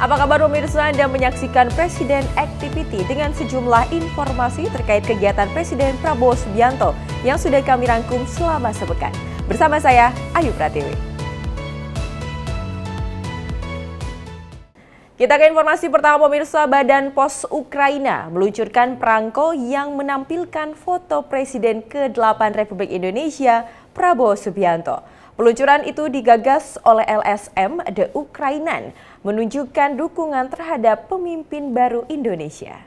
Apa kabar pemirsa? Anda menyaksikan Presiden Activity dengan sejumlah informasi terkait kegiatan Presiden Prabowo Subianto yang sudah kami rangkum selama sepekan. Bersama saya, Ayu Pratiwi. Kita ke informasi pertama pemirsa. Badan Pos Ukraina meluncurkan perangko yang menampilkan foto Presiden ke-8 Republik Indonesia, Prabowo Subianto. Peluncuran itu digagas oleh LSM The Ukrainan, menunjukkan dukungan terhadap pemimpin baru Indonesia.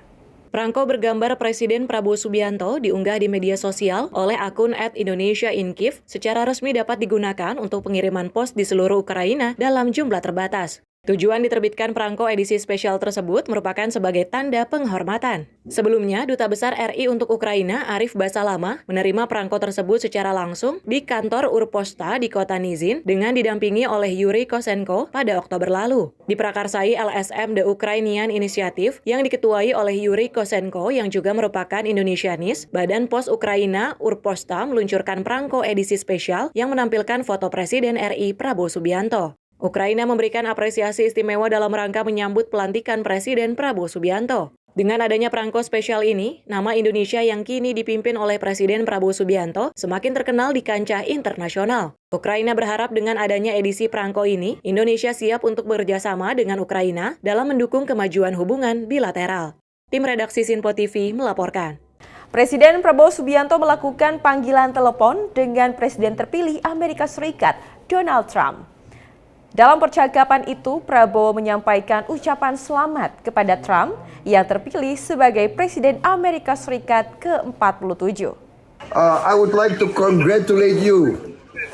Perangko bergambar Presiden Prabowo Subianto diunggah di media sosial oleh akun @Indonesia-in-Kyiv secara resmi dapat digunakan untuk pengiriman pos di seluruh Ukraina dalam jumlah terbatas. Tujuan diterbitkan perangko edisi spesial tersebut merupakan sebagai tanda penghormatan. Sebelumnya, Duta Besar RI untuk Ukraina, Arif Basalama, menerima perangko tersebut secara langsung di kantor Urposta di kota Nizhyn dengan didampingi oleh Yuri Kosenko pada Oktober lalu. Diprakarsai LSM The Ukrainian Initiative yang diketuai oleh Yuri Kosenko yang juga merupakan Indonesianis, Badan Pos Ukraina Urposta meluncurkan perangko edisi spesial yang menampilkan foto Presiden RI Prabowo Subianto. Ukraina memberikan apresiasi istimewa dalam rangka menyambut pelantikan Presiden Prabowo Subianto. Dengan adanya perangko spesial ini, nama Indonesia yang kini dipimpin oleh Presiden Prabowo Subianto semakin terkenal di kancah internasional. Ukraina berharap dengan adanya edisi perangko ini, Indonesia siap untuk bekerjasama dengan Ukraina dalam mendukung kemajuan hubungan bilateral. Tim redaksi Sinpo TV melaporkan. Presiden Prabowo Subianto melakukan panggilan telepon dengan Presiden terpilih Amerika Serikat, Donald Trump. Dalam percakapan itu, Prabowo menyampaikan ucapan selamat kepada Trump yang terpilih sebagai Presiden Amerika Serikat ke-47. I would like to congratulate you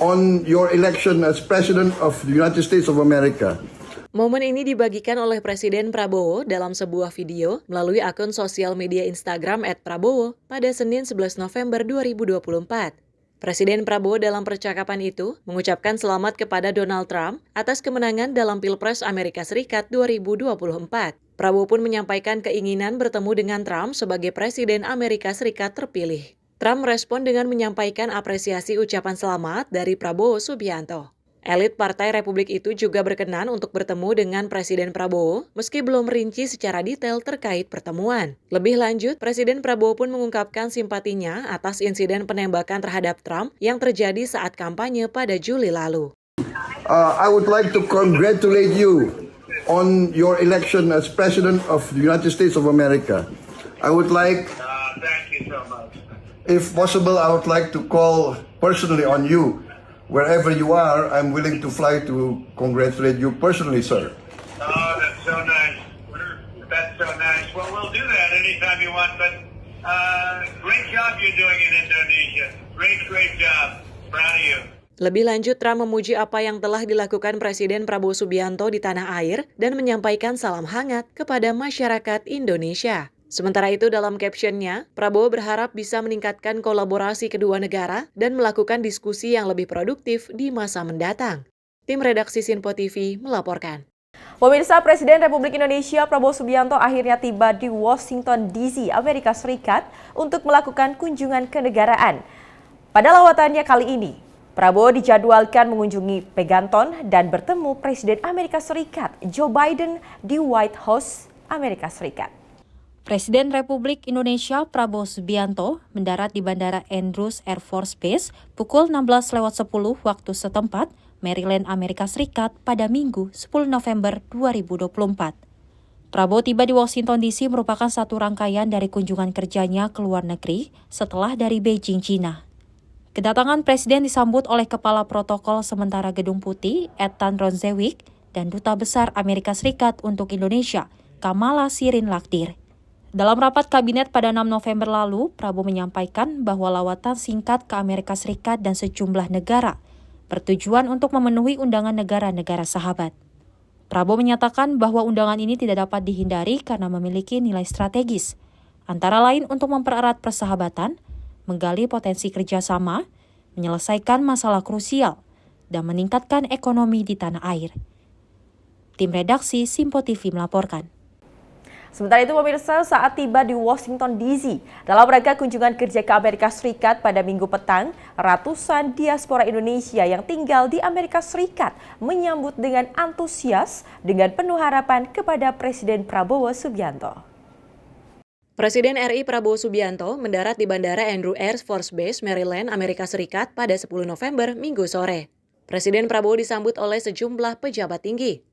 on your election as President of the United States of America. Momen ini dibagikan oleh Presiden Prabowo dalam sebuah video melalui akun sosial media Instagram @Prabowo pada Senin 11 November 2024. Presiden Prabowo dalam percakapan itu mengucapkan selamat kepada Donald Trump atas kemenangan dalam Pilpres Amerika Serikat 2024. Prabowo pun menyampaikan keinginan bertemu dengan Trump sebagai Presiden Amerika Serikat terpilih. Trump merespon dengan menyampaikan apresiasi ucapan selamat dari Prabowo Subianto. Elit Partai Republik itu juga berkenan untuk bertemu dengan Presiden Prabowo meski belum merinci secara detail terkait pertemuan. Lebih lanjut, Presiden Prabowo pun mengungkapkan simpatinya atas insiden penembakan terhadap Trump yang terjadi saat kampanye pada Juli lalu. I would like to congratulate you on your election as President of the United States of America. I would like, thank you so much. if possible, I would like to call personally on you. Wherever you are, I'm willing to fly to congratulate you personally, sir. Oh, that's so nice. That's so nice. Well, we'll do that anytime you want, but great job you're doing in Indonesia. Great job. Proud of you. Lebih lanjut, Trump memuji apa yang telah dilakukan Presiden Prabowo Subianto di tanah air dan menyampaikan salam hangat kepada masyarakat Indonesia. Sementara itu dalam captionnya, Prabowo berharap bisa meningkatkan kolaborasi kedua negara dan melakukan diskusi yang lebih produktif di masa mendatang. Tim redaksi Sinpo TV melaporkan. Pemirsa, Presiden Republik Indonesia Prabowo Subianto akhirnya tiba di Washington DC, Amerika Serikat untuk melakukan kunjungan kenegaraan. Pada lawatannya kali ini, Prabowo dijadwalkan mengunjungi Peganton dan bertemu Presiden Amerika Serikat Joe Biden di White House, Amerika Serikat. Presiden Republik Indonesia Prabowo Subianto mendarat di Bandara Andrews Air Force Base pukul 16.10 waktu setempat, Maryland, Amerika Serikat pada Minggu 10 November 2024. Prabowo tiba di Washington DC merupakan satu rangkaian dari kunjungan kerjanya ke luar negeri setelah dari Beijing, China. Kedatangan Presiden disambut oleh Kepala Protokol Sementara Gedung Putih, Ethan Ronzewik, dan Duta Besar Amerika Serikat untuk Indonesia, Kamala Shirin Lakdir. Dalam rapat kabinet pada 6 November lalu, Prabowo menyampaikan bahwa lawatan singkat ke Amerika Serikat dan sejumlah negara bertujuan untuk memenuhi undangan negara-negara sahabat. Prabowo menyatakan bahwa undangan ini tidak dapat dihindari karena memiliki nilai strategis, antara lain untuk mempererat persahabatan, menggali potensi kerjasama, menyelesaikan masalah krusial, dan meningkatkan ekonomi di tanah air. Tim redaksi Sinpo TV melaporkan. Sementara itu pemirsa, saat tiba di Washington DC dalam rangka kunjungan kerja ke Amerika Serikat pada Minggu petang, ratusan diaspora Indonesia yang tinggal di Amerika Serikat menyambut dengan antusias dengan penuh harapan kepada Presiden Prabowo Subianto. Presiden RI Prabowo Subianto mendarat di Bandara Andrews Air Force Base, Maryland, Amerika Serikat pada 10 November, Minggu sore. Presiden Prabowo disambut oleh sejumlah pejabat tinggi.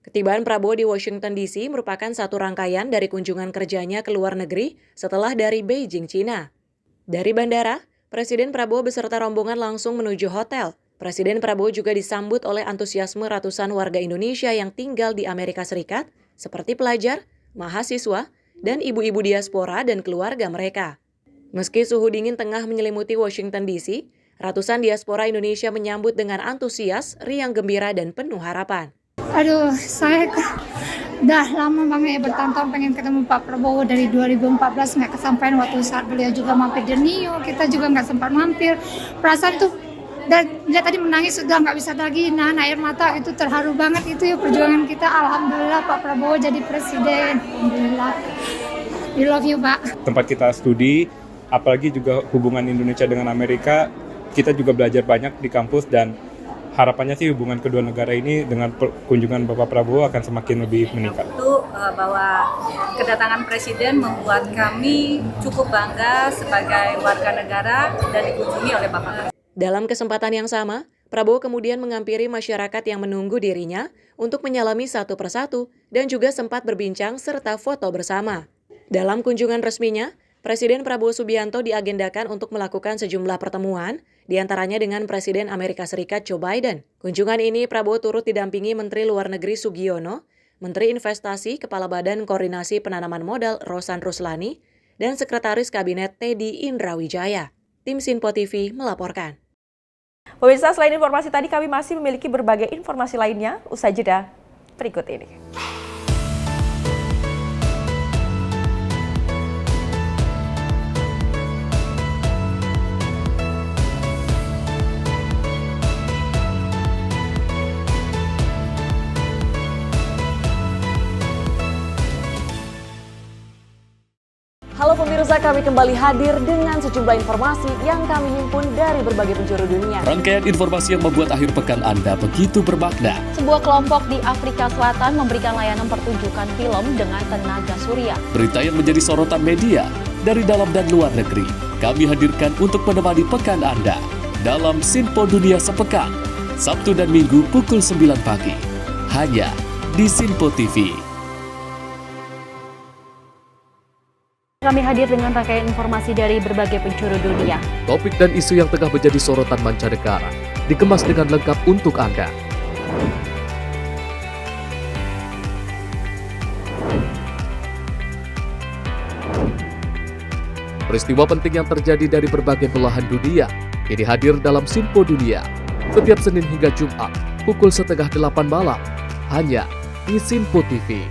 Ketibaan Prabowo di Washington DC merupakan satu rangkaian dari kunjungan kerjanya ke luar negeri setelah dari Beijing, China. Dari bandara, Presiden Prabowo beserta rombongan langsung menuju hotel. Presiden Prabowo juga disambut oleh antusiasme ratusan warga Indonesia yang tinggal di Amerika Serikat, seperti pelajar, mahasiswa, dan ibu-ibu diaspora dan keluarga mereka. Meski suhu dingin tengah menyelimuti Washington DC, ratusan diaspora Indonesia menyambut dengan antusias, riang gembira, dan penuh harapan. Aduh, saya udah lama banget ya bertahun-tahun pengen ketemu Pak Prabowo dari 2014 nggak kesampaian waktu saat beliau juga mampir di New York, kita juga nggak sempat mampir. Perasaan tuh, dan dia tadi menangis sudah nggak bisa lagi nahan air mata, itu terharu banget itu ya perjuangan kita. Alhamdulillah Pak Prabowo jadi presiden. Alhamdulillah. We love you Pak. Tempat kita studi, apalagi juga hubungan Indonesia dengan Amerika, kita juga belajar banyak di kampus dan harapannya sih hubungan kedua negara ini dengan kunjungan Bapak Prabowo akan semakin lebih meningkat. Itu bahwa kedatangan Presiden membuat kami cukup bangga sebagai warga negara dan dikunjungi oleh Bapak Presiden. Dalam kesempatan yang sama, Prabowo kemudian menghampiri masyarakat yang menunggu dirinya untuk menyalami satu persatu dan juga sempat berbincang serta foto bersama. Dalam kunjungan resminya, Presiden Prabowo Subianto diagendakan untuk melakukan sejumlah pertemuan, diantaranya dengan Presiden Amerika Serikat Joe Biden. Kunjungan ini Prabowo turut didampingi Menteri Luar Negeri Sugiono, Menteri Investasi Kepala Badan Koordinasi Penanaman Modal Rosan Ruslani, dan Sekretaris Kabinet Teddy Indrawijaya. Tim Sinpo TV melaporkan. Pemirsa, selain informasi tadi, kami masih memiliki berbagai informasi lainnya. Usai jeda berikut ini. Halo pemirsa, kami kembali hadir dengan sejumlah informasi yang kami himpun dari berbagai penjuru dunia. Rangkaian informasi yang membuat akhir pekan Anda begitu bermakna. Sebuah kelompok di Afrika Selatan memberikan layanan pertunjukan film dengan tenaga surya. Berita yang menjadi sorotan media dari dalam dan luar negeri. Kami hadirkan untuk menemani pekan Anda dalam Sinpo Dunia Sepekan, Sabtu dan Minggu pukul 9 pagi. Hanya di Sinpo TV. Kami hadir dengan rangkaian informasi dari berbagai penjuru dunia. Topik dan isu yang tengah menjadi sorotan mancanegara dikemas dengan lengkap untuk Anda. Peristiwa penting yang terjadi dari berbagai belahan dunia ini hadir dalam Sinpo Dunia setiap Senin hingga Jumat pukul 7:30 malam hanya di Sinpo TV.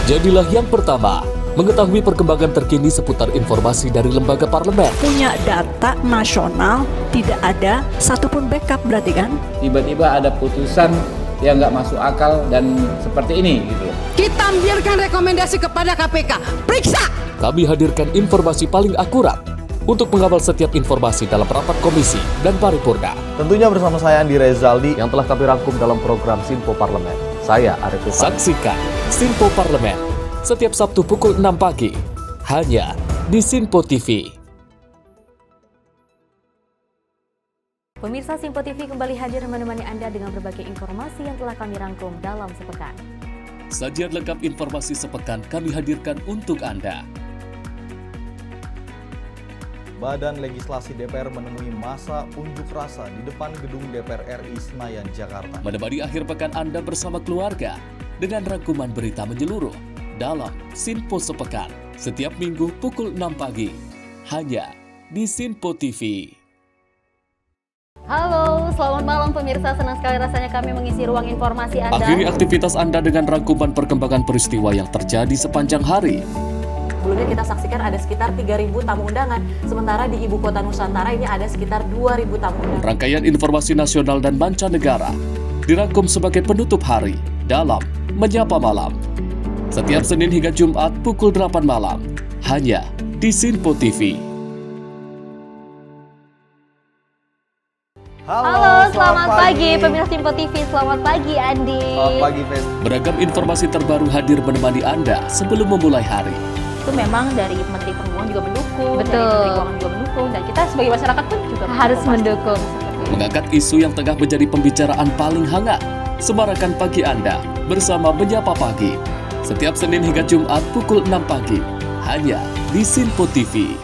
Jadilah yang pertama mengetahui perkembangan terkini seputar informasi dari lembaga parlemen. Punya data nasional, tidak ada satupun backup berarti kan? Tiba-tiba ada putusan yang nggak masuk akal dan seperti ini gitu. Kita ambilkan rekomendasi kepada KPK, periksa! Kami hadirkan informasi paling akurat untuk mengawal setiap informasi dalam rapat komisi dan paripurna. Tentunya bersama saya Andi Rezaldi yang telah kami rangkum dalam program Sinpo Parlemen. Saya Arif Rifani. Saksikan Sinpo Parlemen setiap Sabtu pukul 6 pagi hanya di Sinpo TV. Pemirsa, Sinpo TV kembali hadir menemani Anda dengan berbagai informasi yang telah kami rangkum dalam sepekan. Sajian lengkap informasi sepekan kami hadirkan untuk Anda. Badan Legislasi DPR menemui masa unjuk rasa di depan gedung DPR RI Senayan, Jakarta. Menemani akhir pekan Anda bersama keluarga dengan rangkuman berita menyeluruh dalam Sinpo Sepekan setiap Minggu pukul 6 pagi hanya di Sinpo TV. Halo, selamat malam pemirsa. Senang sekali rasanya kami mengisi ruang informasi Anda. Akhiri aktivitas Anda dengan rangkuman perkembangan peristiwa yang terjadi sepanjang hari. Sebelumnya kita saksikan ada sekitar 3.000 tamu undangan, sementara di Ibu Kota Nusantara ini ada sekitar 2.000 tamu undangan. Rangkaian informasi nasional dan mancanegara dirangkum sebagai penutup hari dalam Menyapa Malam. Setiap Senin hingga Jumat pukul 8 malam, hanya di Sinpo TV. Halo, selamat pagi pemirsa Sinpo TV. Selamat pagi Andi. Selamat pagi, Fen. Beragam informasi terbaru hadir menemani Anda sebelum memulai hari. Itu memang dari Menteri Perhubungan juga mendukung, Betul. dari Menteri Keuangan juga mendukung, dan kita sebagai masyarakat pun juga Harus mendukung. Mengangkat isu yang tengah menjadi pembicaraan paling hangat. Semarakan pagi Anda bersama Menyapa Pagi. Setiap Senin hingga Jumat pukul 6 pagi, hanya di Sinpo TV.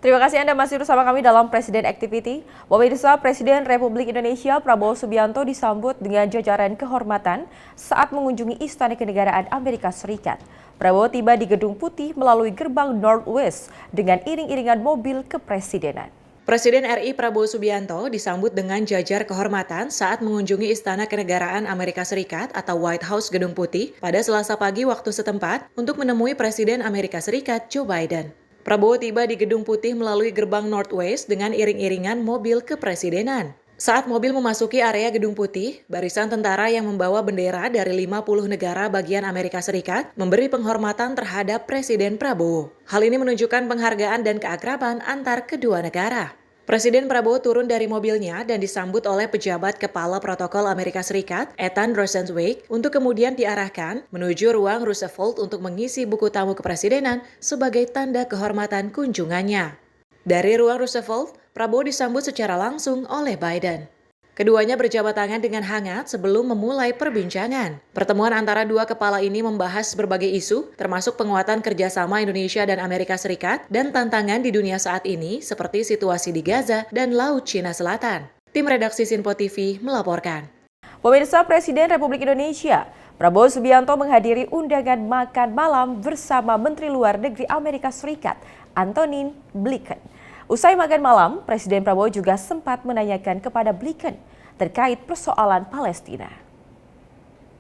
Terima kasih Anda masih bersama kami dalam Presiden Activity. Pemirsa, Presiden Republik Indonesia Prabowo Subianto disambut dengan jajaran kehormatan saat mengunjungi Istana Kenegaraan Amerika Serikat. Prabowo tiba di Gedung Putih melalui gerbang Northwest dengan iring-iringan mobil kepresidenan. Presiden RI Prabowo Subianto disambut dengan jajar kehormatan saat mengunjungi Istana Kenegaraan Amerika Serikat atau White House Gedung Putih pada Selasa pagi waktu setempat untuk menemui Presiden Amerika Serikat Joe Biden. Prabowo tiba di Gedung Putih melalui gerbang Northwest dengan iring-iringan mobil kepresidenan. Saat mobil memasuki area Gedung Putih, barisan tentara yang membawa bendera dari 50 negara bagian Amerika Serikat memberi penghormatan terhadap Presiden Prabowo. Hal ini menunjukkan penghargaan dan keakraban antar kedua negara. Presiden Prabowo turun dari mobilnya dan disambut oleh pejabat Kepala Protokol Amerika Serikat, Ethan Rosenzweig, untuk kemudian diarahkan menuju ruang Roosevelt untuk mengisi buku tamu kepresidenan sebagai tanda kehormatan kunjungannya. Dari ruang Roosevelt, Prabowo disambut secara langsung oleh Biden. Keduanya berjabat tangan dengan hangat sebelum memulai perbincangan. Pertemuan antara dua kepala ini membahas berbagai isu, termasuk penguatan kerjasama Indonesia dan Amerika Serikat dan tantangan di dunia saat ini seperti situasi di Gaza dan Laut Cina Selatan. Tim redaksi Sinpo TV melaporkan. Pemirsa, Presiden Republik Indonesia Prabowo Subianto menghadiri undangan makan malam bersama Menteri Luar Negeri Amerika Serikat, Antony Blinken. Usai makan malam, Presiden Prabowo juga sempat menanyakan kepada Blinken terkait persoalan Palestina.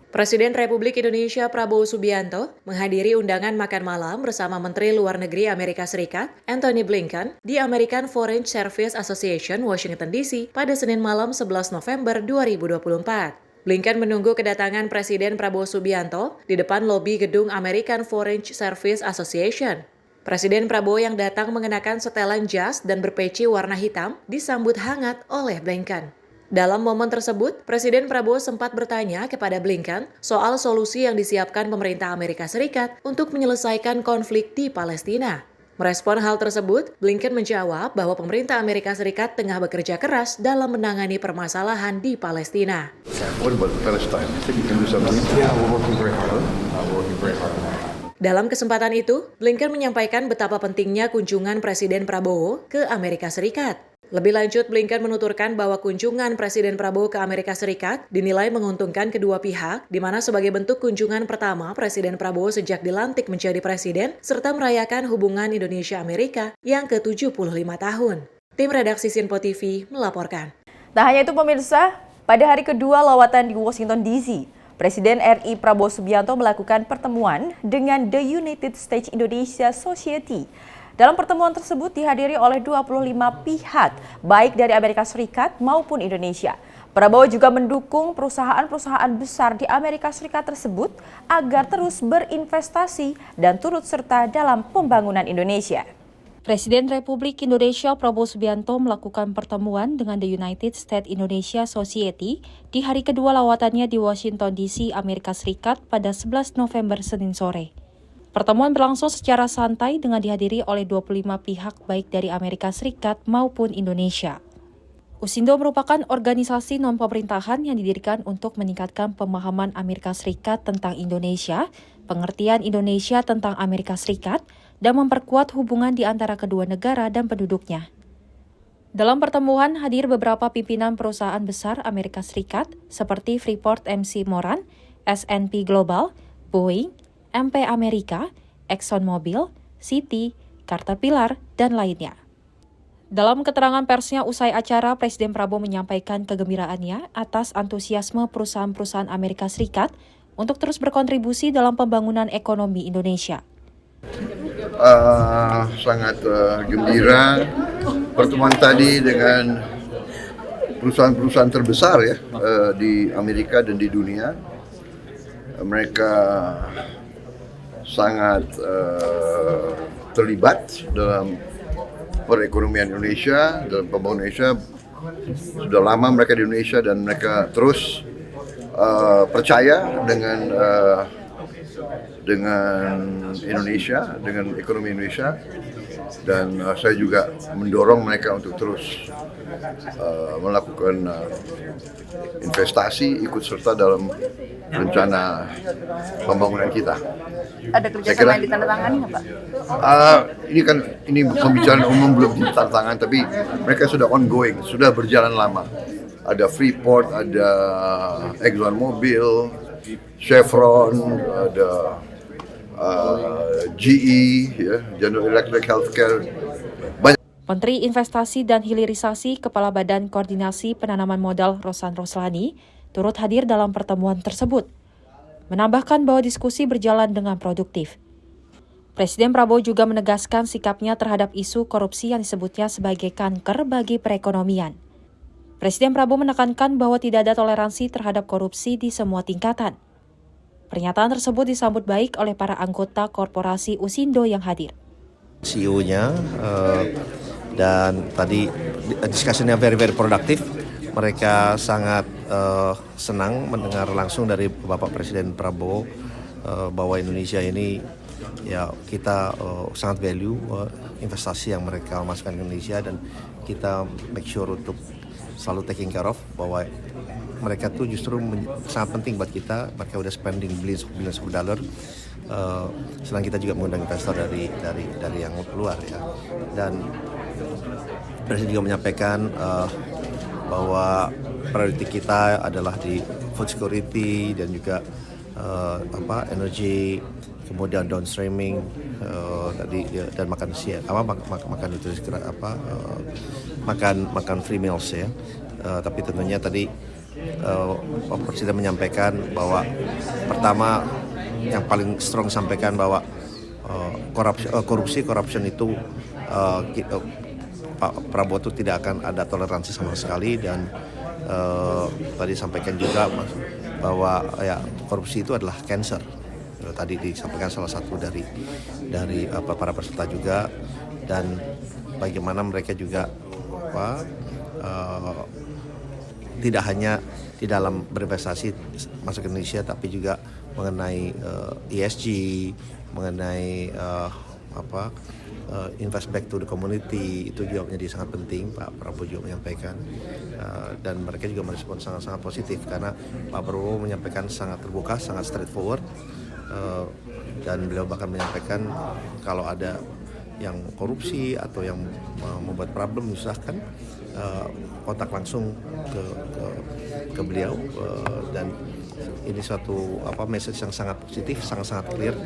Presiden Republik Indonesia Prabowo Subianto menghadiri undangan makan malam bersama Menteri Luar Negeri Amerika Serikat, Antony Blinken, di American Foreign Service Association, Washington DC pada Senin malam 11 November 2024. Blinken menunggu kedatangan Presiden Prabowo Subianto di depan lobi gedung American Foreign Service Association. Presiden Prabowo yang datang mengenakan setelan jas dan berpeci warna hitam disambut hangat oleh Blinken. Dalam momen tersebut, Presiden Prabowo sempat bertanya kepada Blinken soal solusi yang disiapkan pemerintah Amerika Serikat untuk menyelesaikan konflik di Palestina. Merespon hal tersebut, Blinken menjawab bahwa pemerintah Amerika Serikat tengah bekerja keras dalam menangani permasalahan di Palestina. What about Palestine? I think you can do something. Yeah, we're working very hard. We're working very hard. Dalam kesempatan itu, Blinken menyampaikan betapa pentingnya kunjungan Presiden Prabowo ke Amerika Serikat. Lebih lanjut, Blinken menuturkan bahwa kunjungan Presiden Prabowo ke Amerika Serikat dinilai menguntungkan kedua pihak, di mana sebagai bentuk kunjungan pertama Presiden Prabowo sejak dilantik menjadi presiden, serta merayakan hubungan Indonesia-Amerika yang ke-75 tahun. Tim redaksi Sinpo TV melaporkan. Tak hanya itu pemirsa, pada hari kedua lawatan di Washington DC, Presiden RI Prabowo Subianto melakukan pertemuan dengan The United States Indonesia Society. Dalam pertemuan tersebut dihadiri oleh 25 pihak, baik dari Amerika Serikat maupun Indonesia. Prabowo juga mendukung perusahaan-perusahaan besar di Amerika Serikat tersebut agar terus berinvestasi dan turut serta dalam pembangunan Indonesia. Presiden Republik Indonesia Prabowo Subianto melakukan pertemuan dengan The United States Indonesia Society di hari kedua lawatannya di Washington DC, Amerika Serikat pada 11 November Senin sore. Pertemuan berlangsung secara santai dengan dihadiri oleh 25 pihak baik dari Amerika Serikat maupun Indonesia. USINDO merupakan organisasi non-pemerintahan yang didirikan untuk meningkatkan pemahaman Amerika Serikat tentang Indonesia, pengertian Indonesia tentang Amerika Serikat, dan memperkuat hubungan di antara kedua negara dan penduduknya. Dalam pertemuan hadir beberapa pimpinan perusahaan besar Amerika Serikat seperti Freeport MC Moran, S&P Global, Boeing, MP Amerika, ExxonMobil, Citi, Caterpillar, dan lainnya. Dalam keterangan persnya usai acara, Presiden Prabowo menyampaikan kegembiraannya atas antusiasme perusahaan-perusahaan Amerika Serikat untuk terus berkontribusi dalam pembangunan ekonomi Indonesia. Sangat gembira pertemuan tadi dengan perusahaan-perusahaan terbesar ya di Amerika dan di dunia. Mereka sangat terlibat dalam perekonomian Indonesia, dalam pembangunan Indonesia. Sudah lama mereka di Indonesia dan mereka terus percaya dengan Indonesia, dengan ekonomi Indonesia, dan saya juga mendorong mereka untuk terus melakukan investasi, ikut serta dalam rencana pembangunan kita. Ada kerjasama yang ditandatangani nggak, Pak? Ini pembicaraan umum belum ditandatangani, tapi mereka sudah ongoing, sudah berjalan lama. Ada Freeport, ada ExxonMobil, Chevron, ada GE, General Electric Healthcare. Menteri Investasi dan Hilirisasi Kepala Badan Koordinasi Penanaman Modal Rosan Roslani turut hadir dalam pertemuan tersebut, menambahkan bahwa diskusi berjalan dengan produktif. Presiden Prabowo juga menegaskan sikapnya terhadap isu korupsi yang disebutnya sebagai kanker bagi perekonomian. Presiden Prabowo menekankan bahwa tidak ada toleransi terhadap korupsi di semua tingkatan. Pernyataan tersebut disambut baik oleh para anggota korporasi Usindo yang hadir. CEO-nya dan tadi diskusinya very produktif. Mereka sangat senang mendengar langsung dari Bapak Presiden Prabowo bahwa Indonesia ini ya kita sangat value investasi yang mereka masukkan ke Indonesia, dan kita make sure untuk selalu taking care of bahwa mereka tuh justru sangat penting buat kita. Mereka udah spending billions of dollar. Selain kita juga mengundang investor dari yang luar ya. Dan Presiden juga menyampaikan bahwa priority kita adalah di food security dan juga energy, kemudian downstreaming dan makan siang, makan nutrisi makan free meals ya. Tapi tentunya tadi Pak Presiden menyampaikan bahwa pertama yang paling strong sampaikan bahwa corruption itu Pak Prabowo itu tidak akan ada toleransi sama sekali, dan tadi sampaikan juga bahwa ya korupsi itu adalah cancer. Tadi disampaikan salah satu dari para peserta juga, dan bagaimana mereka juga tidak hanya di dalam berinvestasi masuk ke Indonesia, tapi juga mengenai ESG, mengenai invest back to the community, itu juga menjadi sangat penting. Pak Prabowo juga menyampaikan, dan mereka juga merespon sangat positif karena Pak Prabowo menyampaikan sangat terbuka, sangat straightforward, dan beliau bahkan menyampaikan kalau ada yang korupsi atau yang membuat problem menyusahkan, kontak langsung ke beliau, dan ini suatu message yang sangat positif, sangat clear,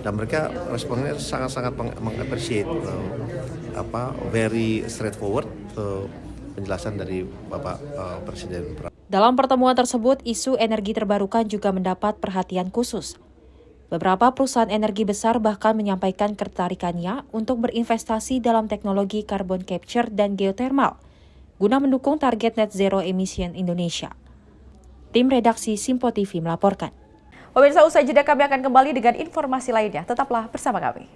dan mereka responnya sangat meng-appreciate very straightforward penjelasan dari Bapak Presiden. Dalam pertemuan tersebut, isu energi terbarukan juga mendapat perhatian khusus. Beberapa perusahaan energi besar bahkan menyampaikan ketertarikannya untuk berinvestasi dalam teknologi carbon capture dan geothermal guna mendukung target net zero emission Indonesia. Tim redaksi Simpo TV melaporkan. Pemirsa, usai jeda kami akan kembali dengan informasi lainnya. Tetaplah bersama kami.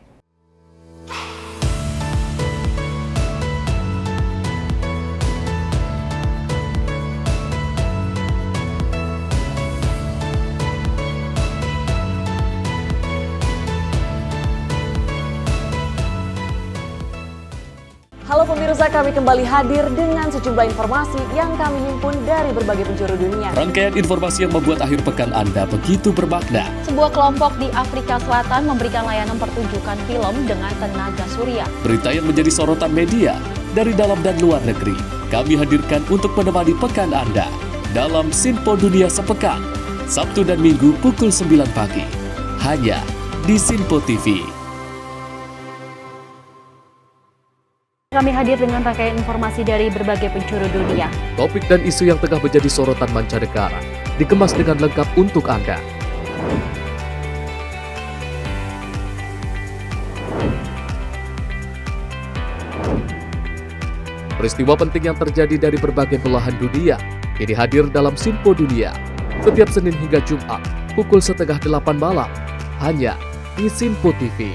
Halo pemirsa, kami kembali hadir dengan sejumlah informasi yang kami himpun dari berbagai penjuru dunia. Rangkaian informasi yang membuat akhir pekan Anda begitu bermakna. Sebuah kelompok di Afrika Selatan memberikan layanan pertunjukan film dengan tenaga surya. Berita yang menjadi sorotan media dari dalam dan luar negeri, kami hadirkan untuk menemani pekan Anda dalam Sinpo Dunia Sepekan, Sabtu dan Minggu pukul 9 pagi, hanya di Sinpo TV. Kami hadir dengan rangkaian informasi dari berbagai penjuru dunia. Topik dan isu yang tengah menjadi sorotan mancanegara dikemas dengan lengkap untuk Anda. Peristiwa penting yang terjadi dari berbagai belahan dunia kini hadir dalam Sinpo Dunia setiap Senin hingga Jumat pukul 7:30 malam hanya di Sinpo TV.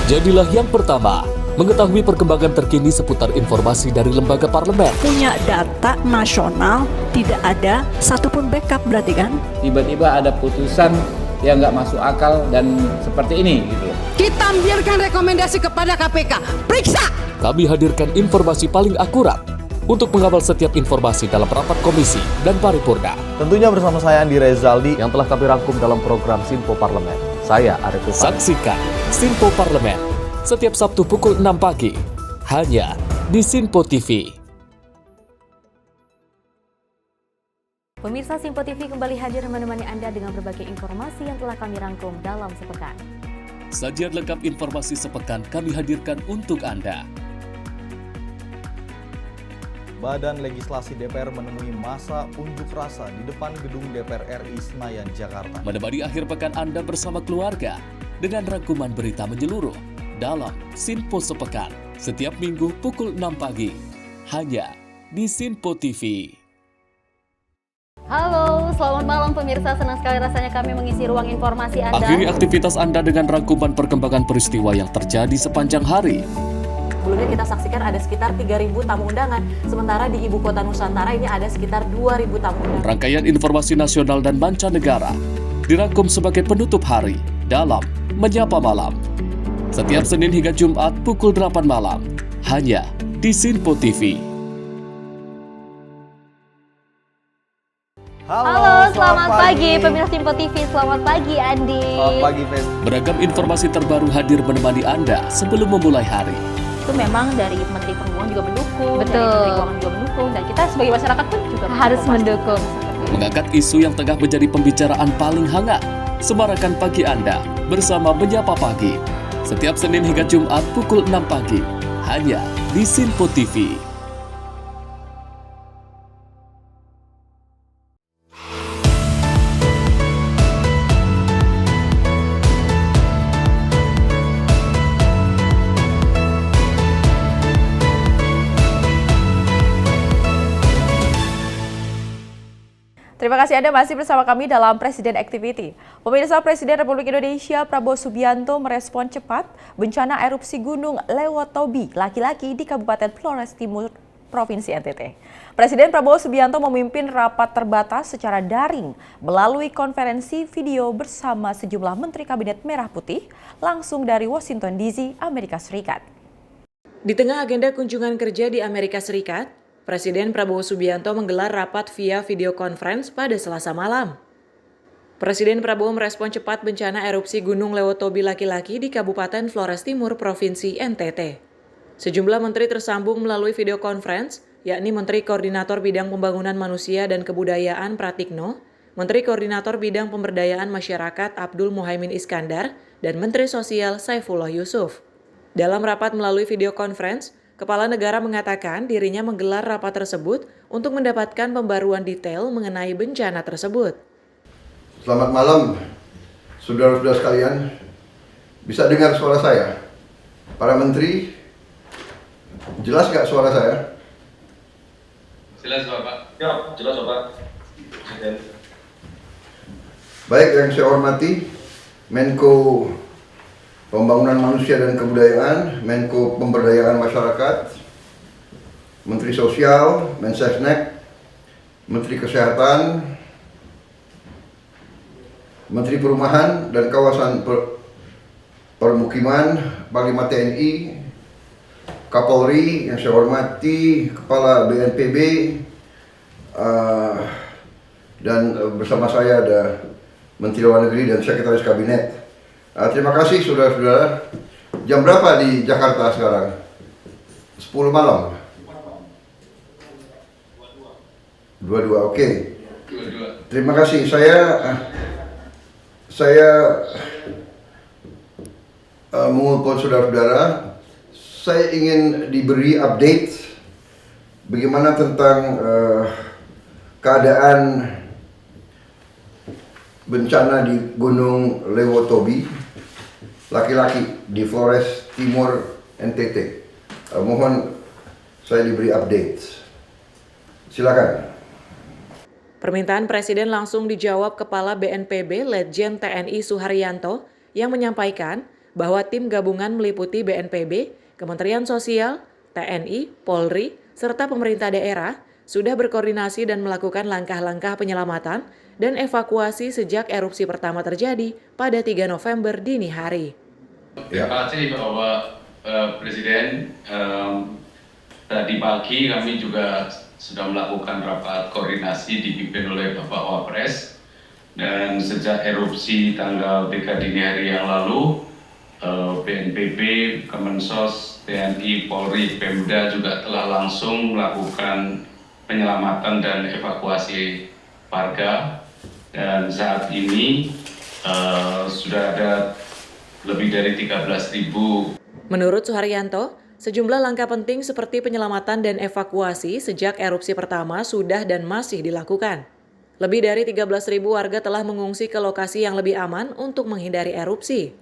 Jadilah yang pertama mengetahui perkembangan terkini seputar informasi dari lembaga parlemen. Punya data nasional, tidak ada satupun backup berarti kan? Tiba-tiba ada putusan yang nggak masuk akal dan seperti ini gitu. Kita ambilkan rekomendasi kepada KPK, periksa! Kami hadirkan informasi paling akurat untuk mengawal setiap informasi dalam rapat komisi dan paripurna. Tentunya bersama saya Andi Rezaldi yang telah kami rangkum dalam program Sinpo Parlemen. Saya Arif Rufani. Saksikan Sinpo Parlemen setiap Sabtu pukul 6 pagi hanya di Sinpo TV. Pemirsa Sinpo TV kembali hadir menemani Anda dengan berbagai informasi yang telah kami rangkum dalam sepekan. Sajian lengkap informasi sepekan kami hadirkan untuk Anda. Badan Legislasi DPR menemui masa unjuk rasa di depan gedung DPR RI Senayan, Jakarta. Menemani akhir pekan Anda bersama keluarga dengan rangkuman berita menyeluruh dalam Sinpo Sepekan setiap minggu pukul 6 pagi hanya di Sinpo TV. Halo, selamat malam pemirsa. Senang sekali rasanya kami mengisi ruang informasi Anda. Akhiri aktivitas Anda dengan rangkuman perkembangan peristiwa yang terjadi sepanjang hari. Sebelumnya kita saksikan ada sekitar 3.000 tamu undangan, sementara di Ibu Kota Nusantara ini ada sekitar 2.000 tamu undangan. Rangkaian informasi nasional dan mancanegara dirangkum sebagai penutup hari dalam Menyapa Malam. Setiap Senin hingga Jumat pukul 8 malam, hanya di Sinpo TV. Halo, selamat pagi pemirsa Sinpo TV. Selamat pagi Andi. Selamat pagi, Fes. Beragam informasi terbaru hadir menemani Anda sebelum memulai hari. Itu memang dari Menteri Perhubungan juga mendukung, Betul. dari Menteri Keuangan juga mendukung, dan kita sebagai masyarakat pun juga Harus mendukung. Mengangkat isu yang tengah menjadi pembicaraan paling hangat. Semarakan pagi Anda bersama Menyapa Pagi. Setiap Senin hingga Jumat pukul 6 pagi. Hanya di Sinpo TV. Terima kasih Anda masih bersama kami dalam Presiden Activity. Pemirsa, Presiden Republik Indonesia Prabowo Subianto merespon cepat bencana erupsi Gunung Lewotobi laki-laki di Kabupaten Flores Timur, Provinsi NTT. Presiden Prabowo Subianto memimpin rapat terbatas secara daring melalui konferensi video bersama sejumlah Menteri Kabinet Merah Putih langsung dari Washington DC, Amerika Serikat. Di tengah agenda kunjungan kerja di Amerika Serikat, Presiden Prabowo Subianto menggelar rapat via video conference pada Selasa malam. Presiden Prabowo merespon cepat bencana erupsi Gunung Lewotobi laki-laki di Kabupaten Flores Timur, Provinsi NTT. Sejumlah menteri tersambung melalui video conference, yakni Menteri Koordinator Bidang Pembangunan Manusia dan Kebudayaan Pratikno, Menteri Koordinator Bidang Pemberdayaan Masyarakat Abdul Muhaimin Iskandar, dan Menteri Sosial Saifullah Yusuf. Dalam rapat melalui video conference, Kepala Negara mengatakan dirinya menggelar rapat tersebut untuk mendapatkan pembaruan detail mengenai bencana tersebut. Selamat malam, saudara-saudara sekalian. Bisa dengar suara saya? Para menteri, jelas nggak suara saya? Jelas Bapak. Ya, jelas Bapak. Baik, yang saya hormati Menko Pembangunan Manusia dan Kebudayaan, Menko Pemberdayaan Masyarakat, Menteri Sosial, Mensesnek, Menteri Kesehatan, Menteri Perumahan dan Kawasan Permukiman, Panglima TNI, Kapolri, yang saya hormati, Kepala BNPB, dan bersama saya ada Menteri Luar Negeri dan Sekretaris Kabinet. Terima kasih saudara-saudara. Jam berapa di Jakarta sekarang? 10 malam? 22, oke. Terima kasih. Saya mengumpul saudara-saudara, saya ingin diberi update bagaimana tentang keadaan bencana di Gunung Lewotobi, laki-laki di Flores Timur, NTT. Mohon saya diberi update. Silakan. Permintaan Presiden langsung dijawab Kepala BNPB Letjen TNI Suharyanto yang menyampaikan bahwa tim gabungan meliputi BNPB, Kementerian Sosial, TNI, Polri, serta pemerintah daerah sudah berkoordinasi dan melakukan langkah-langkah penyelamatan dan evakuasi sejak erupsi pertama terjadi pada 3 November dini hari. Terima kasih Bapak Presiden. Tadi pagi kami juga sudah melakukan rapat koordinasi dipimpin oleh Bapak Wapres, dan sejak erupsi tanggal 3 dini hari yang lalu, BNPB, Kemensos, TNI, Polri, Pemda juga telah langsung melakukan penyelamatan dan evakuasi warga, dan saat ini sudah ada lebih dari 13.000. Menurut Suharyanto, sejumlah langkah penting seperti penyelamatan dan evakuasi sejak erupsi pertama sudah dan masih dilakukan. Lebih dari 13.000 warga telah mengungsi ke lokasi yang lebih aman untuk menghindari erupsi.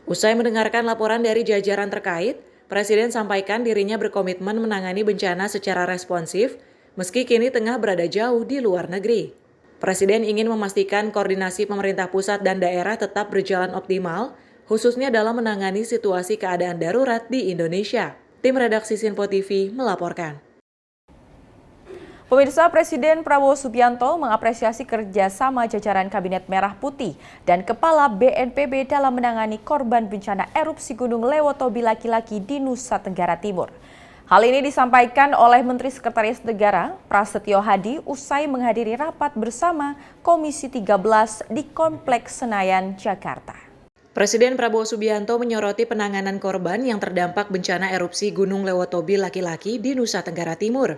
Usai mendengarkan laporan dari jajaran terkait, Presiden sampaikan dirinya berkomitmen menangani bencana secara responsif, meski kini tengah berada jauh di luar negeri. Presiden ingin memastikan koordinasi pemerintah pusat dan daerah tetap berjalan optimal, khususnya dalam menangani situasi keadaan darurat di Indonesia. Tim redaksi Sinpo TV melaporkan. Pemirsa, Presiden Prabowo Subianto mengapresiasi kerjasama jajaran Kabinet Merah Putih dan Kepala BNPB dalam menangani korban bencana erupsi Gunung Lewotobi laki-laki di Nusa Tenggara Timur. Hal ini disampaikan oleh Menteri Sekretaris Negara Prasetyo Hadi usai menghadiri rapat bersama Komisi 13 di Kompleks Senayan, Jakarta. Presiden Prabowo Subianto menyoroti penanganan korban yang terdampak bencana erupsi Gunung Lewotobi laki-laki di Nusa Tenggara Timur.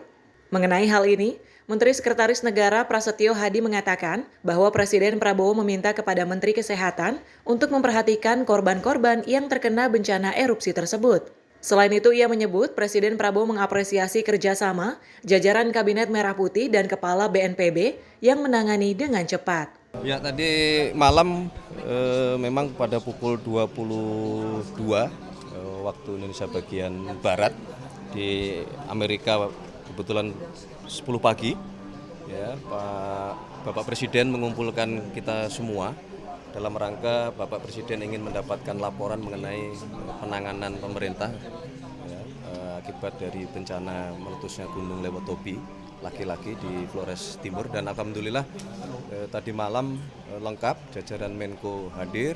Mengenai hal ini, Menteri Sekretaris Negara Prasetyo Hadi mengatakan bahwa Presiden Prabowo meminta kepada Menteri Kesehatan untuk memperhatikan korban-korban yang terkena bencana erupsi tersebut. Selain itu, ia menyebut Presiden Prabowo mengapresiasi kerjasama jajaran Kabinet Merah Putih dan Kepala BNPB yang menangani dengan cepat. Ya, tadi malam memang pada pukul 22 waktu Indonesia bagian Barat di Amerika, kebetulan 10 pagi, ya, Bapak Presiden mengumpulkan kita semua dalam rangka Bapak Presiden ingin mendapatkan laporan mengenai penanganan pemerintah ya, akibat dari bencana meletusnya Gunung Lewotobi laki-laki di Flores Timur, dan alhamdulillah tadi malam lengkap, jajaran Menko hadir,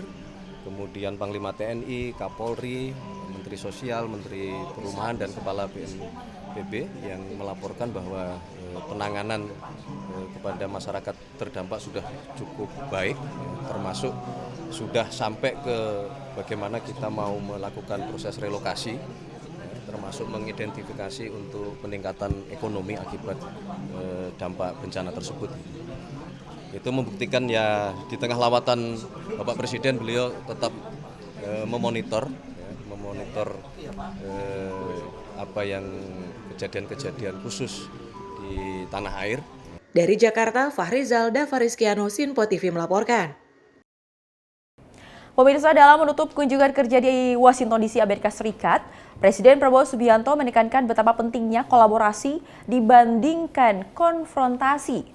kemudian Panglima TNI, Kapolri, Menteri Sosial, Menteri Perumahan, dan Kepala BNPB yang melaporkan bahwa penanganan kepada masyarakat terdampak sudah cukup baik, termasuk sudah sampai ke bagaimana kita mau melakukan proses relokasi, termasuk mengidentifikasi untuk peningkatan ekonomi akibat dampak bencana tersebut. Itu membuktikan ya di tengah lawatan Bapak Presiden, beliau tetap memonitor apa yang kejadian-kejadian khusus di tanah air. Dari Jakarta, Fahrizal Davarizkiano, Sinpo TV melaporkan. Pemirsa, dalam menutup kunjungan kerja di Washington DC, Amerika Serikat, Presiden Prabowo Subianto menekankan betapa pentingnya kolaborasi dibandingkan konfrontasi.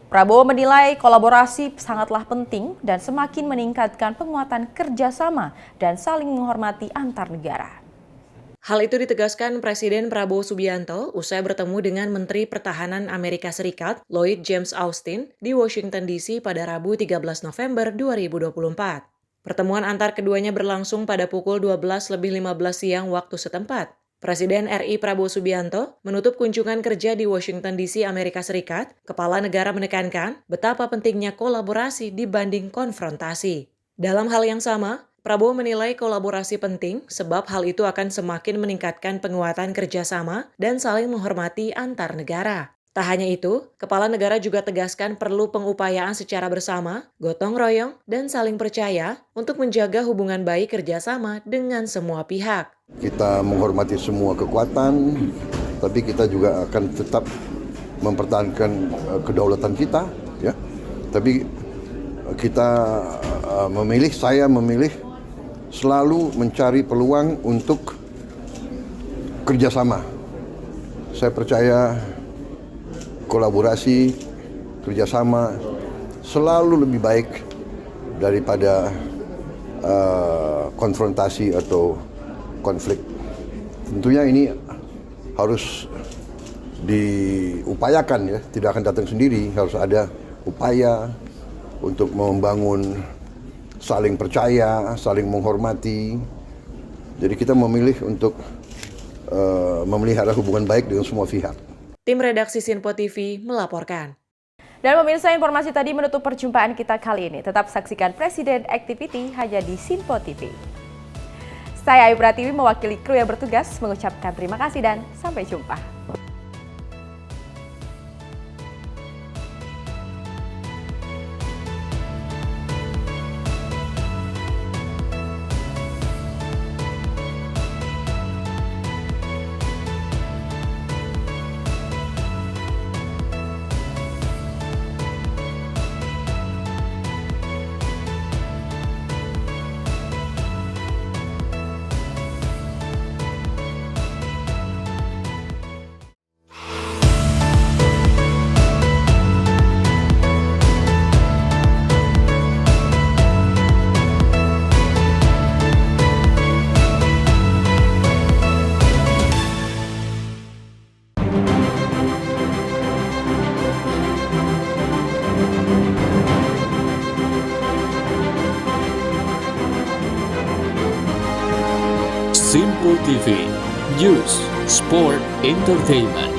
Prabowo menilai kolaborasi sangatlah penting dan semakin meningkatkan penguatan kerjasama dan saling menghormati antar negara. Hal itu ditegaskan Presiden Prabowo Subianto usai bertemu dengan Menteri Pertahanan Amerika Serikat Lloyd James Austin di Washington DC pada Rabu 13 November 2024. Pertemuan antar keduanya berlangsung pada pukul 12:15 siang waktu setempat. Presiden RI Prabowo Subianto menutup kunjungan kerja di Washington DC, Amerika Serikat. Kepala negara menekankan betapa pentingnya kolaborasi dibanding konfrontasi. Dalam hal yang sama, Prabowo menilai kolaborasi penting sebab hal itu akan semakin meningkatkan penguatan kerjasama dan saling menghormati antar negara. Tak hanya itu, Kepala Negara juga tegaskan perlu pengupayaan secara bersama, gotong royong, dan saling percaya untuk menjaga hubungan baik kerjasama dengan semua pihak. Kita menghormati semua kekuatan, tapi kita juga akan tetap mempertahankan kedaulatan kita, ya. Tapi kita saya memilih selalu mencari peluang untuk kerjasama. Saya percaya kolaborasi, kerjasama selalu lebih baik daripada konfrontasi atau konflik. Tentunya ini harus diupayakan, ya, tidak akan datang sendiri. Harus ada upaya untuk membangun saling percaya, saling menghormati. Jadi kita memilih untuk memelihara hubungan baik dengan semua pihak. Tim redaksi Sinpo TV melaporkan. Dan pemirsa, informasi tadi menutup perjumpaan kita kali ini. Tetap saksikan Presiden Activity hanya di Sinpo TV. Saya Ayu Pratiwi mewakili kru yang bertugas mengucapkan terima kasih dan sampai jumpa. Sinpo TV, News, Sport, Entertainment.